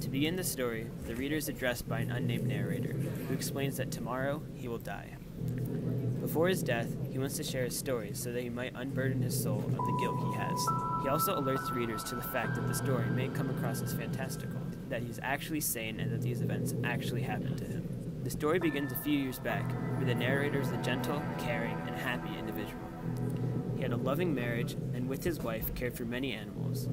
To begin the story, the reader is addressed by an unnamed narrator, who explains that tomorrow he will die. Before his death, he wants to share his story so that he might unburden his soul of the guilt he has. He also alerts readers to the fact that the story may come across as fantastical, that he is actually sane and that these events actually happened to him. The story begins a few years back, where the narrator is a gentle, caring, and happy individual. He had a loving marriage and with his wife cared for many animals.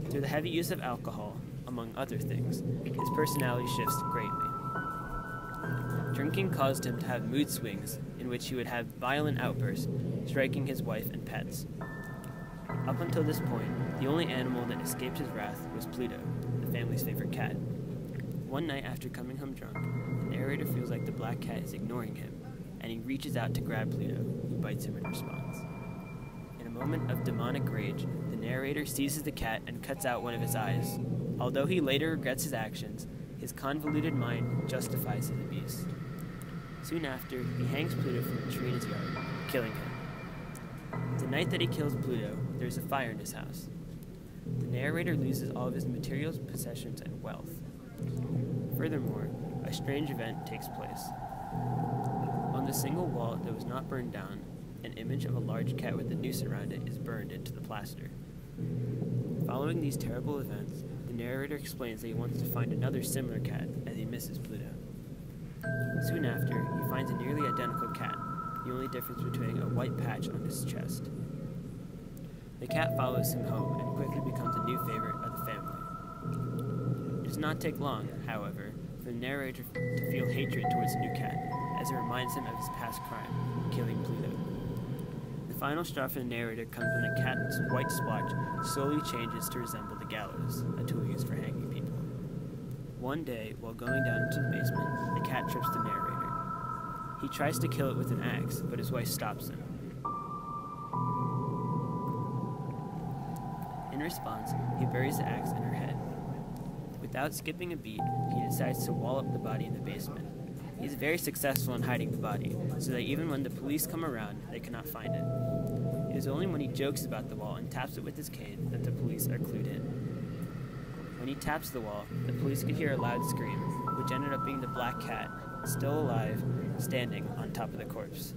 Through the heavy use of alcohol, among other things, his personality shifts greatly. Drinking caused him to have mood swings in which he would have violent outbursts, striking his wife and pets. Up until this point, the only animal that escaped his wrath was Pluto, the family's favorite cat. One night after coming home drunk, the narrator feels like the black cat is ignoring him, and he reaches out to grab Pluto, who bites him in response. In a moment of demonic rage, the narrator seizes the cat and cuts out one of his eyes. Although he later regrets his actions, his convoluted mind justifies his abuse. Soon after, he hangs Pluto from a tree in his yard, killing him. The night that he kills Pluto, there is a fire in his house. The narrator loses all of his materials, possessions, and wealth. Furthermore, a strange event takes place. On the single wall that was not burned down, an image of a large cat with a noose around it is burned into the plaster. Following these terrible events, the narrator explains that he wants to find another similar cat as he misses Pluto. Soon after, he finds a nearly identical cat, the only difference between a white patch on his chest. The cat follows him home and quickly becomes a new favorite of the family. It does not take long, however, for the narrator to feel hatred towards the new cat, as it reminds him of his past crime, killing Pluto. The final straw for the narrator comes when the cat's white splotch slowly changes to resemble the gallows, a tool used for hanging people. One day, while going down into the basement, the cat trips the narrator. He tries to kill it with an axe, but his wife stops him. In response, he buries the axe in her head. Without skipping a beat, he decides to wall up the body in the basement. He is very successful in hiding the body, so that even when the police come around, they cannot find it. It is only when he jokes about the wall and taps it with his cane that the police are clued in. When he taps the wall, the police could hear a loud scream, which ended up being the black cat, still alive, standing on top of the corpse.